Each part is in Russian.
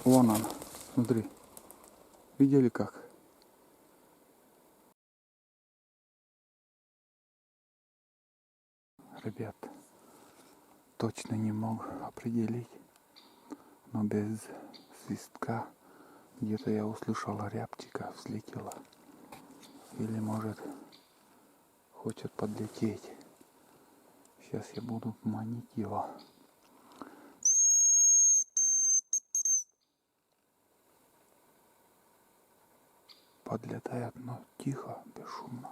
Вон он, смотри. Видели как? Ребят, точно не мог определить, но без свистка где-то я услышал рябчика, взлетела. Или может хочет подлететь. Сейчас я буду манить его. Подлетает, но тихо, бесшумно.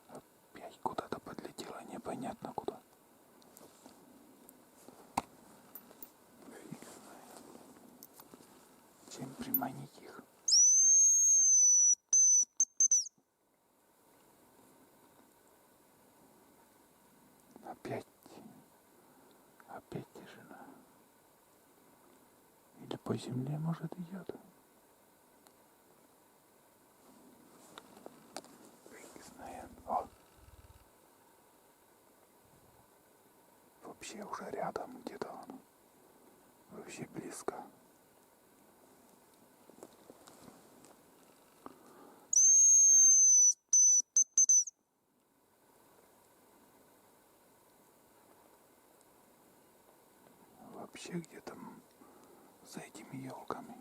Опять куда-то подлетело, непонятно куда. Фиг знает. Чем приманить их? Опять тишина. Или по земле, может, идет? Фиг знает. О! Вообще уже рядом где-то он. Вообще близко. Вообще где-то за этими елками.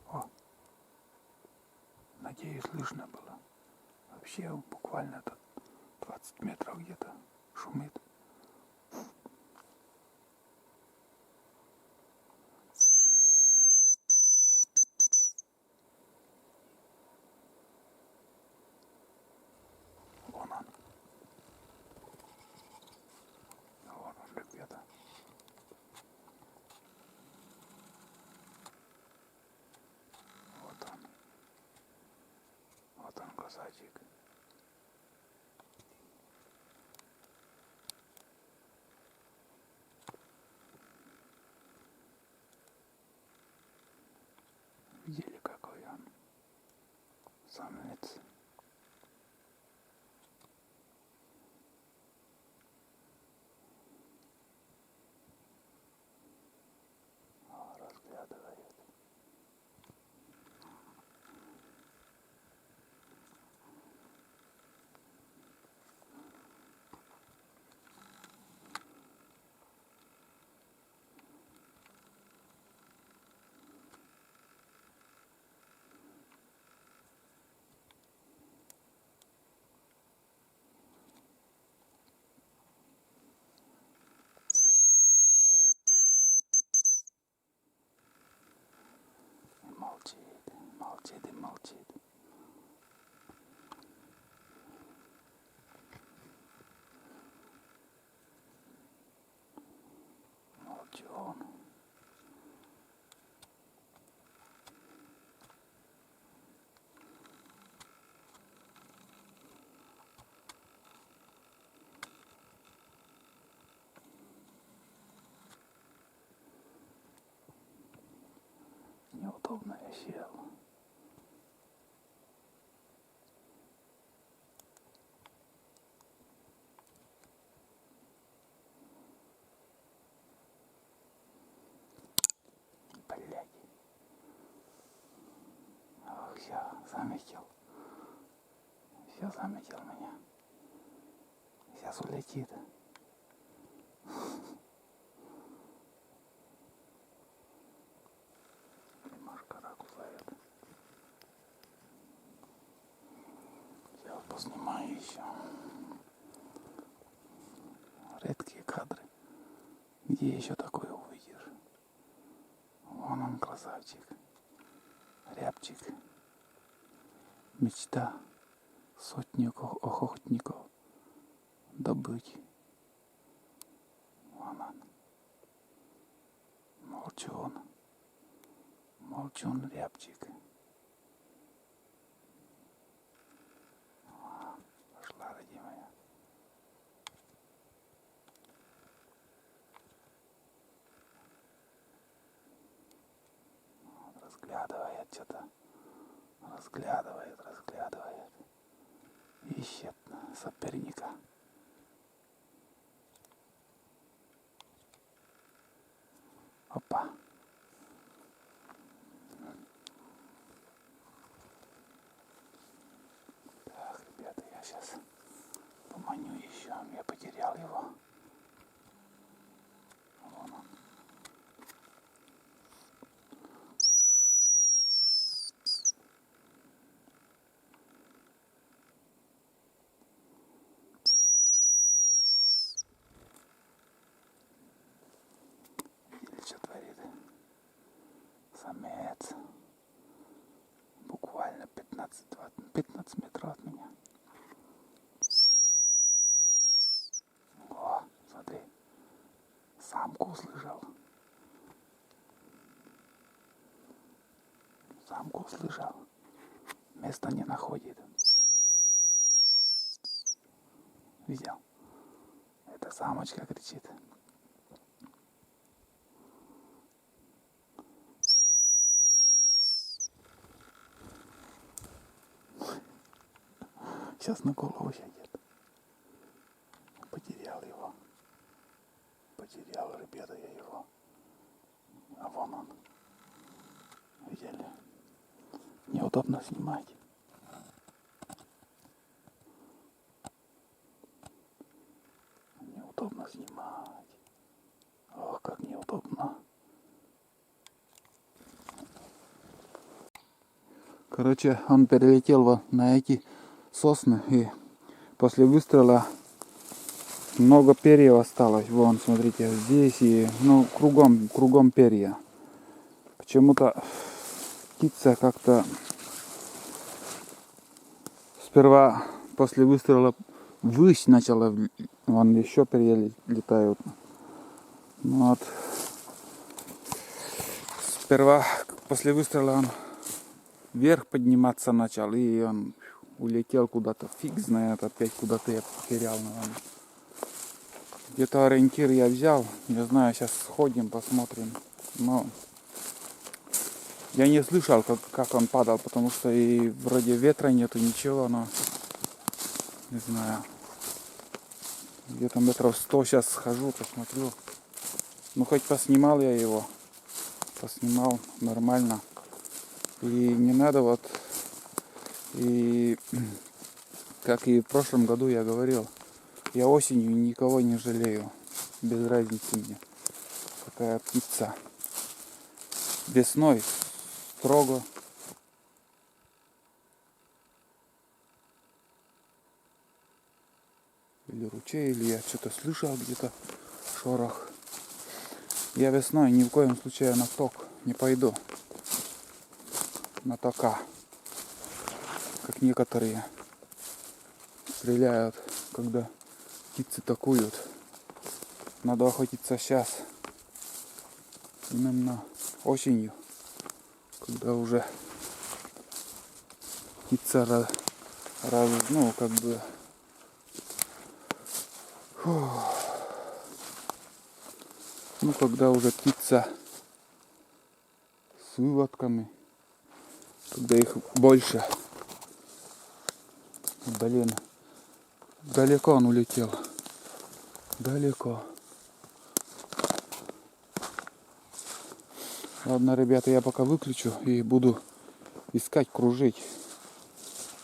О! Надеюсь, слышно было. Вообще буквально 20 метров где-то шумит. Вон он. Вон он, ребята. Вот он. Вот он, красавчик. Видели, какой он? Самец. Разглядывает. Молчит и молчит. Молчун. Неудобно я сел. Блядь. Ох, все, заметил. Все заметил меня. Сейчас улетит. Немножко ракурс ловит. Сейчас поснимаю еще. Редкие кадры. Где еще такое увидишь? Вон он, красавчик. Рябчик. Мечта сотни охотников добыть. Вон он. Молчун. Молчун, рябчик. Пошла, родимая. разглядывает что-то. Разглядывает. Ищет соперника. Опа. Так, ребята, я сейчас поманю еще. Я потерял его. Вон он. Видели, что творит? Самец. Буквально 15 метров от меня. О, смотри. Самку услышал. Место не находит. Видел? Это самочка кричит. Сейчас на голову сядет. Потерял его. Потерял, ребята, я его. А вон он. Видели? Неудобно снимать. Неудобно снимать. Ох, как неудобно. Короче, он перелетел вот на эти сосны, и после выстрела много перьев осталось. Вон, смотрите, здесь и кругом перья. Почему-то птица как-то сперва после выстрела ввысь начала, вон еще перья летают. Ну вот. Сперва после выстрела он вверх подниматься начал, и он улетел куда-то, фиг знает, опять куда-то я потерял, наверное. Где-то ориентир я взял, не знаю, сейчас сходим, посмотрим. Но я не слышал, как он падал, потому что и вроде ветра нету, ничего, но не знаю. Где-то метров 100 сейчас схожу, посмотрю. Ну хоть поснимал я его, поснимал нормально. И не надо вот, и как и в прошлом году я говорил, я осенью никого не жалею, без разницы мне, какая птица. Весной строго. Или ручей, или я что-то слышал где-то шорох. Я весной ни в коем случае на ток не пойду. На тока. Как некоторые стреляют, когда птицы такуют. Надо охотиться сейчас. Именно осенью. Когда уже птица когда уже птица с выводками, когда их больше. Блин, далеко он улетел. Далеко. Ладно, ребята, я пока выключу и буду искать, кружить.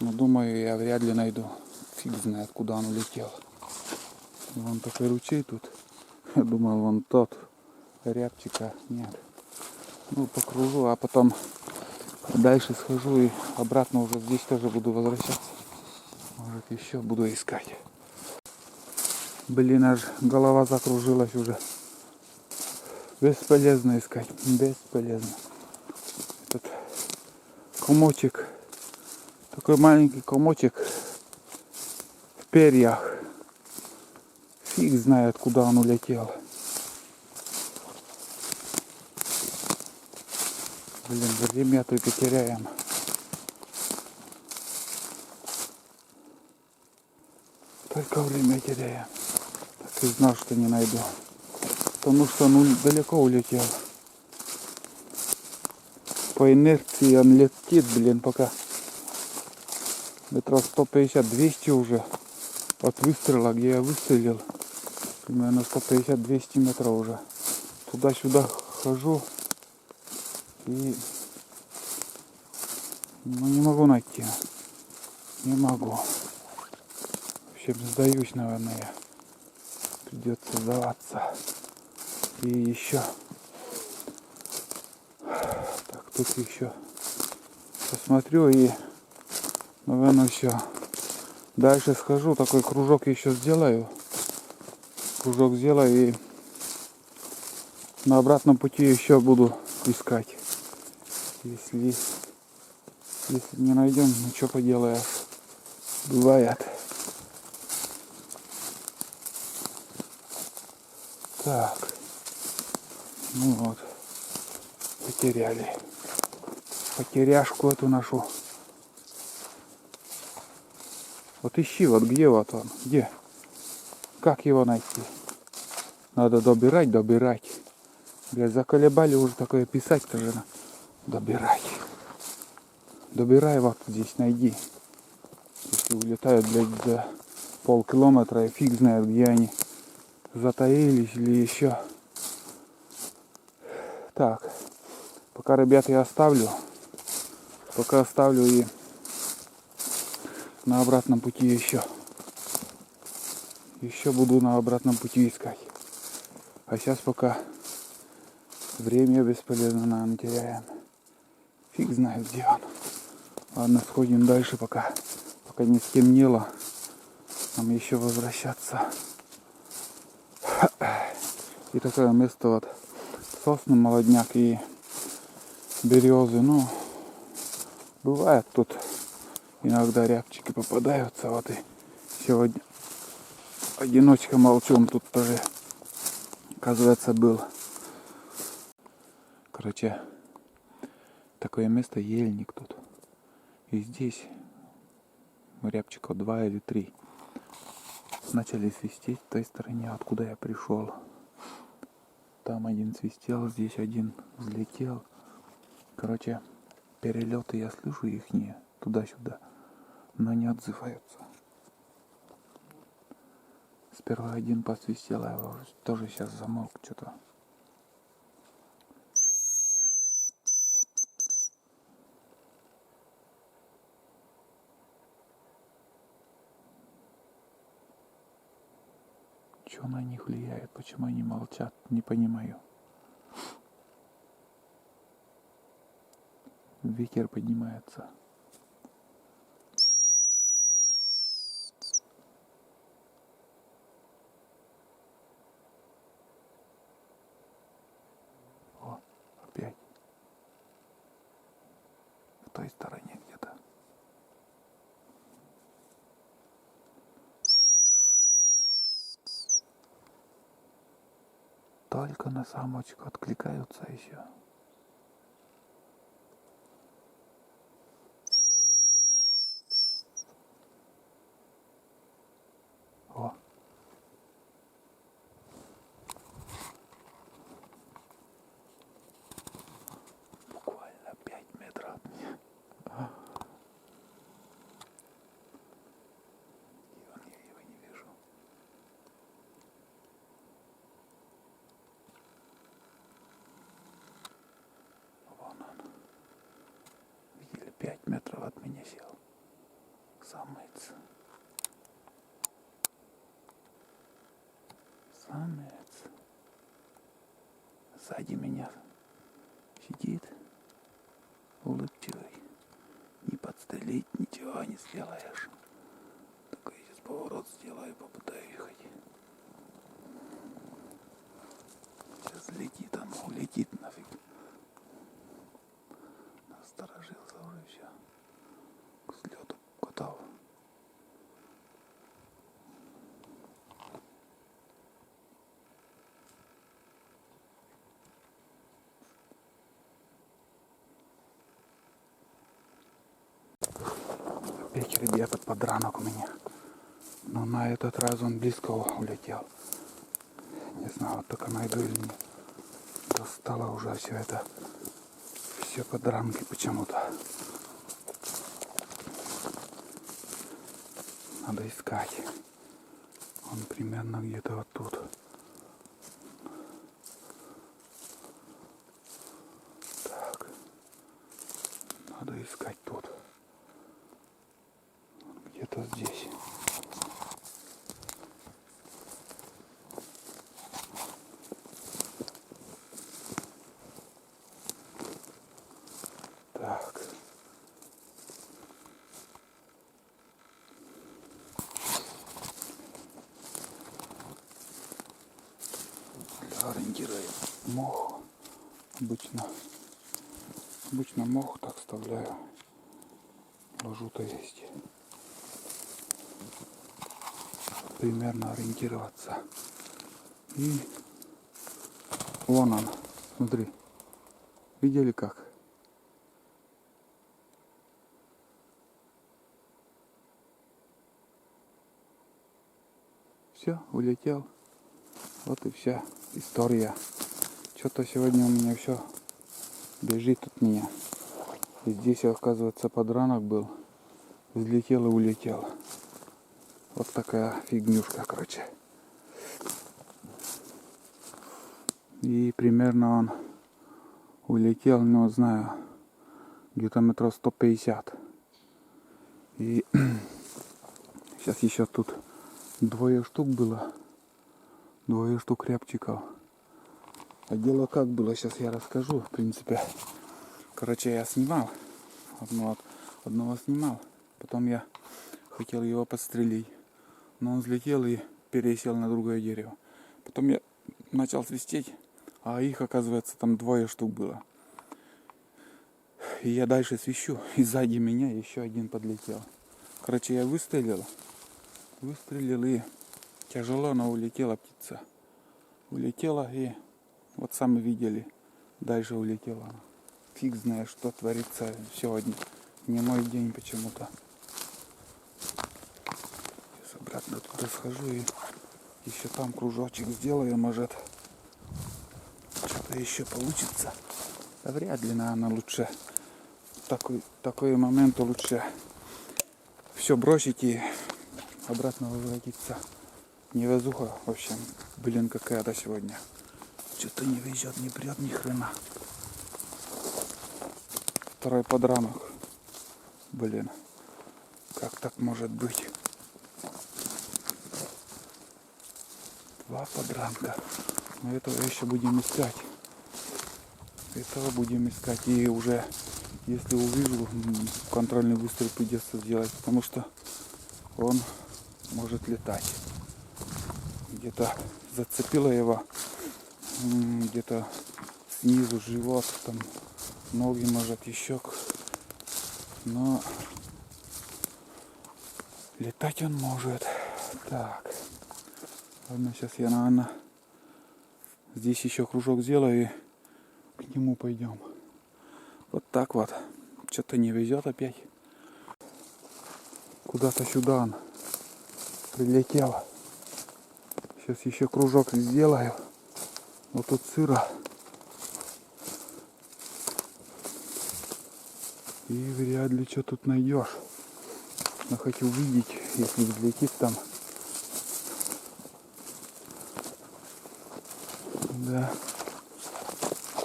Но думаю, я вряд ли найду. Фиг знает, куда он улетел. Вон такой ручей тут. Я думал, вон тот. Рябчика нет. Ну, покружу, а потом дальше схожу и обратно уже здесь тоже буду возвращаться. Может, еще буду искать. Блин, аж голова закружилась уже. Бесполезно искать. Бесполезно. Этот комочек. Такой маленький комочек в перьях. Фиг знает, куда он улетел. Блин, время только теряем. Только время теряем. Так и знал, что не найду. Потому что он далеко улетел. по инерции он летит, блин, пока метров 150-200 уже от выстрела, где я выстрелил. Примерно 150-200 метров уже. Туда-сюда хожу и не могу найти. Не могу. В общем, сдаюсь, наверное, я. Придется сдаваться. И еще. Так, тут еще посмотрю и, наверное, все. Дальше схожу, такой кружок еще сделаю. Кружок сделаю и на обратном пути еще буду искать. Если не найдем, ну что поделаешь. Бывает. Так. Ну вот. Потеряли. Потеряшку эту нашу. Вот ищи, вот где вот он? Где? Как его найти? Надо добирать. Блядь, заколебали уже такое писать-то же. Добирать. Добирай вот здесь, найди. Если улетают, блядь, за полкилометра, и фиг знает, где они затаились или еще. Так. Пока, ребят, я оставлю. Пока оставлю и на обратном пути еще. Еще буду на обратном пути искать. А сейчас пока время бесполезно, наверное, теряем. Фиг знает, где он. Ладно, сходим дальше, пока не стемнело. Нам еще возвращаться. И такое место вот. Сосны, молодняк и березы. Ну, бывает тут иногда рябчики попадаются. Вот и сегодня одиночка молчун тут тоже, оказывается, был. Короче, такое место, ельник тут. И здесь рябчиков 2 или 3 начали свистеть в той стороне, откуда я пришел. Там один свистел, здесь один взлетел. Короче, перелеты я слышу ихние туда-сюда, но не отзываются. Сперва один посвистел, а его тоже сейчас замолк что-то. Что на них влияет? Почему они молчат? Не понимаю. Ветер поднимается. О, опять. В той стороне где-то. Только на самочку откликаются еще. О. Буквально 5 метров от меня. И он, я его не вижу. Вон он. Видели, 5 метров от меня сел. Самец. Самец. Сзади меня сидит. Улыбчивый. Не подстрелить, ничего не сделаешь. Только я сейчас поворот сделаю, попытаюсь ехать. Сейчас летит он, улетит нафиг. Насторожился уже все. К взлету готов. Опять, ребята, подранок у меня. Но на этот раз он близко улетел. Не знаю, вот только найду или нет. Достало уже все еще подранки почему-то. Надо искать. Он примерно где-то вот тут. Так. Надо искать тут. Где-то здесь. Так. Для ориентира мох. Обычно мох так вставляю. Ложу-то есть. Примерно ориентироваться. И вон он. Смотри. Видели как? Все, улетел. Вот и вся история. Что-то сегодня у меня все бежит от меня. И здесь, оказывается, подранок был. Взлетел и улетел. Вот такая фигнюшка, короче. И примерно он улетел, ну, знаю, где-то метров 150. И сейчас еще тут 2 штук было. 2 штук рябчиков. А дело как было, сейчас я расскажу, в принципе. Короче, я снимал. Одного снимал. Потом я хотел его подстрелить. Но он взлетел и пересел на другое дерево. Потом я начал свистеть, а их, оказывается, там 2 штук было. И я дальше свищу, и сзади меня еще один подлетел. Короче, я выстрелил и тяжело, но улетела птица. Улетела и вот сами видели, дальше улетела она. Фиг знает, что творится сегодня. Не мой день почему-то. Сейчас обратно туда схожу и еще там кружочек сделаю, может что-то еще получится. Да вряд ли, наверное, лучше такой момент лучше все бросить и обратно возвратиться. Невезуха, в общем, блин, какая-то сегодня. Что-то не везет, не прет ни хрена. Второй подранок. Блин, как так может быть? 2 подранка. Но этого еще будем искать. И уже, если увижу, контрольный выстрел придется сделать, потому что он может летать. Где-то зацепило его, где-то снизу живот, там ноги, может, еще. Но летать он может. Так. Ладно, сейчас я, наверное, здесь еще кружок сделаю и к нему пойдем. Вот так вот. Что-то не везет опять. Куда-то сюда он прилетел. Сейчас еще кружок сделаю. Вот тут сыро. И вряд ли что тут найдешь. Но хочу увидеть, если взлетит там. Да.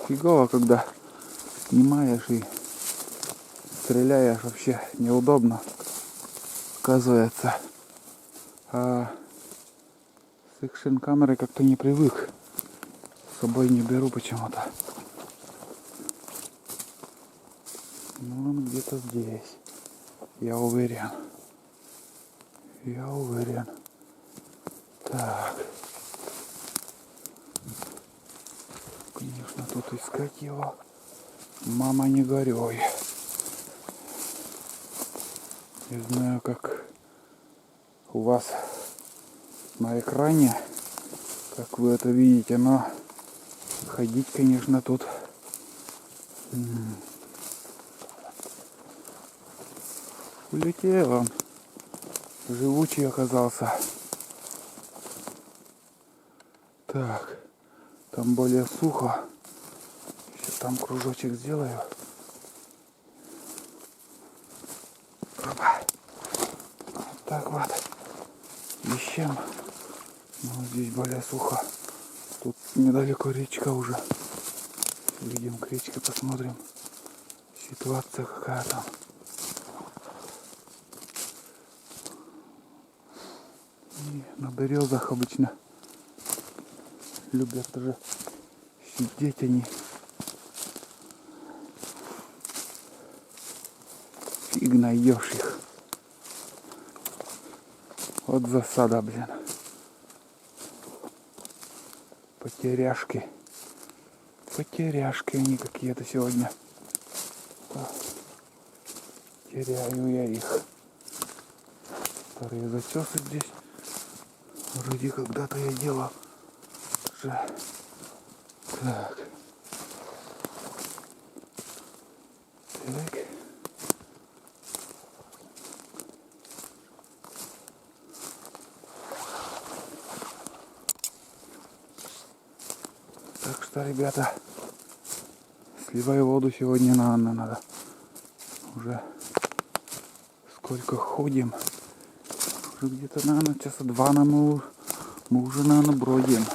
Фигово, когда снимаешь и стреляешь, вообще неудобно. Оказывается. А с экшн камерой как-то не привык. С собой не беру почему-то. Ну, он где-то здесь. Я уверен. Так. Конечно, тут искать его. Мама, не горюй. Не знаю, как у вас на экране, как вы это видите, но ходить, конечно, тут улетел он. Живучий оказался. Так, там более сухо. Еще там кружочек сделаю. так вот ищем. Но здесь более сухо. Тут недалеко речка уже. Идем к речке, посмотрим. Ситуация какая там. И на березах обычно любят даже сидеть они. Фиг найдешь их. Вот засада, блин. Потеряшки. Потеряшки они какие-то сегодня. Теряю я их. Старые зачесы здесь. Вроде когда-то я делал. Так. Так. Так что, ребята, сливаю воду сегодня на Анну надо. Уже сколько ходим. Уже где-то, наверное, часа 2 мы уже, наверное, бродим.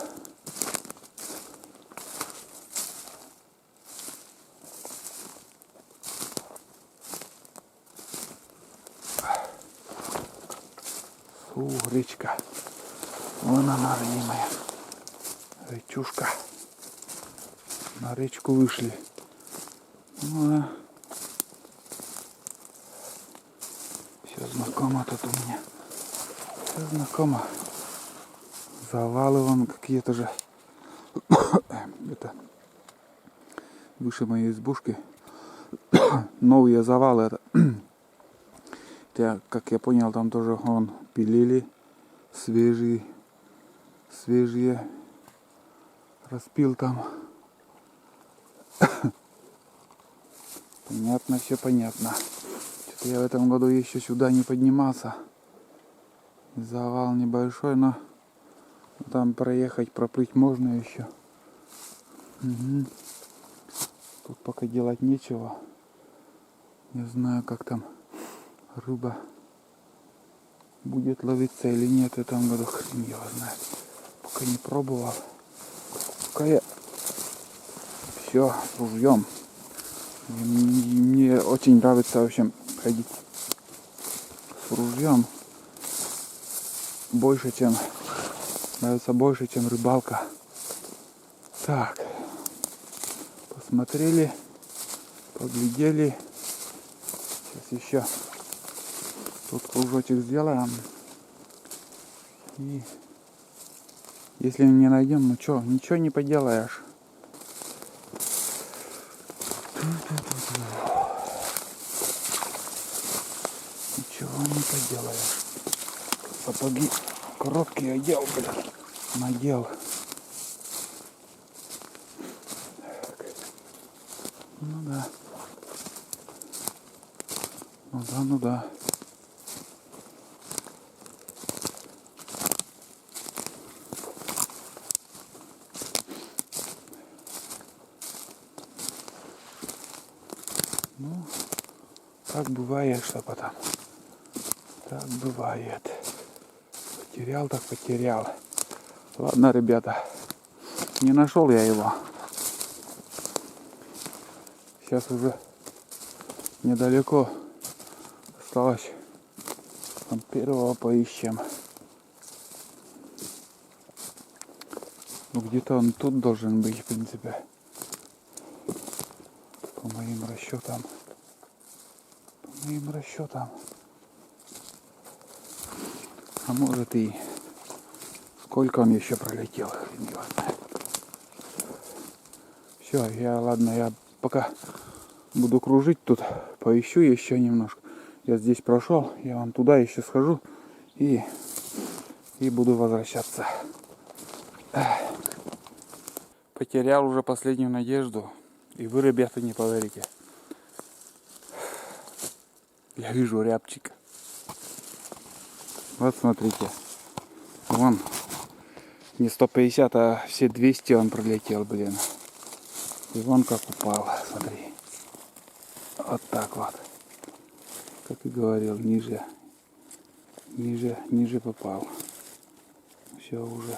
Речка. Вон она, родимая. Речушка. На речку вышли. Ну да. Все знакомо тут у меня. Все знакомо. Завалы вон какие-то же. Это выше моей избушки. Новые завалы. Это, как я понял, там тоже вон пилили. Свежие. Распил там. Понятно, все понятно. Что-то я в этом году еще сюда не поднимался. Завал небольшой, но там проехать, проплыть можно еще. Угу. Тут пока делать нечего. Не знаю, как там рыба будет ловиться или нет в этом году. Хрен его знает. Пока не пробовал. Пока я все с ружьем. Мне очень нравится, в общем, ходить с ружьем. Нравится больше, чем рыбалка. Так. Посмотрели. Поглядели. Сейчас еще тут кружочек сделаем. И если не найдем, ну что, ничего не поделаешь. Ничего не поделаешь. Сапоги короткие одел, блин. Надел. Так. Ну да. Ну да. Ну, так бывает, что потом. Так бывает. Потерял, так потерял. Ладно, ребята. Не нашел я его. Сейчас уже недалеко. Осталось. Там первого поищем. Ну где-то он тут должен быть, в принципе. По моим расчетам. А может и сколько он еще пролетел. Все, я пока буду кружить тут, поищу еще немножко. Я здесь прошел, я вам туда еще схожу и буду возвращаться. Потерял уже последнюю надежду. И вы, ребята, не поверите. Я вижу рябчика. Вот смотрите. Вон. Не 150, а все 200 он пролетел, блин. И вон как упал. Смотри. Вот так вот. Как и говорил, ниже ниже попал. Все уже.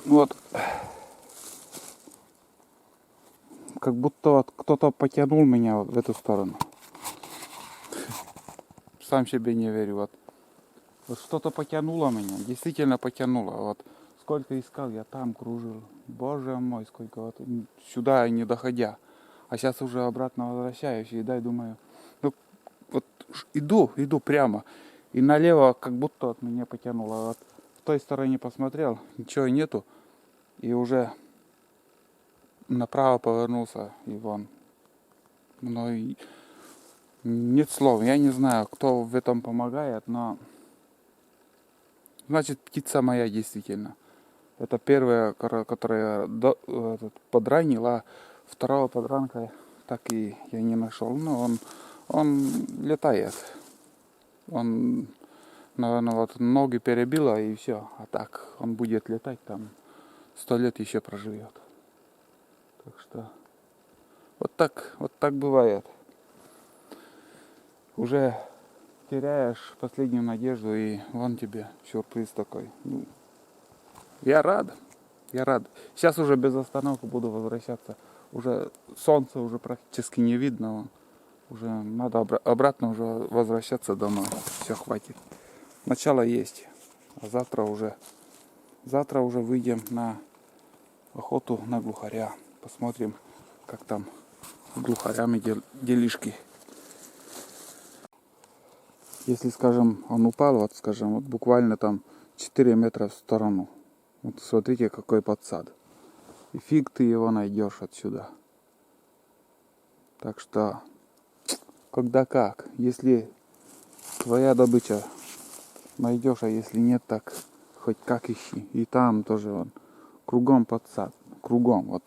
Вот. Как будто вот кто-то потянул меня вот в эту сторону. Сам себе не верю. Вот что-то потянуло меня. Действительно потянуло. Вот сколько искал, я там кружил. Боже мой, сколько вот сюда не доходя. А сейчас уже обратно возвращаюсь и дай думаю. Ну вот иду прямо. И налево как будто от меня потянуло. Вот в той стороне посмотрел, ничего нету. И уже направо повернулся и вон. Но нет слов. Я не знаю, кто в этом помогает, но значит птица моя действительно. Это первая, которая подранила, а второго подранка так и я не нашел. Но он летает. Он, наверное, вот ноги перебило и все. А так он будет летать там 100 лет еще проживет. Так что вот так бывает. Уже теряешь последнюю надежду, и вон тебе сюрприз такой. Ну, я рад. Сейчас уже без остановки буду возвращаться. Уже солнце уже практически не видно. Уже надо обратно уже возвращаться домой. Все, хватит. Начало есть. А завтра уже выйдем на охоту на глухаря. Посмотрим, как там с глухарями делишки. Если, скажем, он упал, вот, скажем, вот буквально там 4 метра в сторону. Вот смотрите, какой подсад. И фиг ты его найдешь отсюда. Так что, когда как. Если твоя добыча найдешь, а если нет, так хоть как ищи. И там тоже вон, кругом подсад. Кругом. Вот,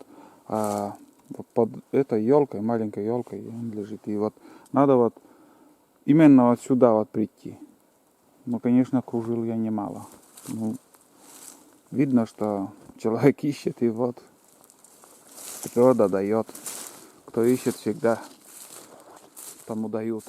вот под этой елкой, маленькой елкой он лежит. И вот надо вот именно вот сюда вот прийти. Ну, конечно, кружил я немало. Ну, видно, что человек ищет, и вот природа дает. Кто ищет, всегда тому дают.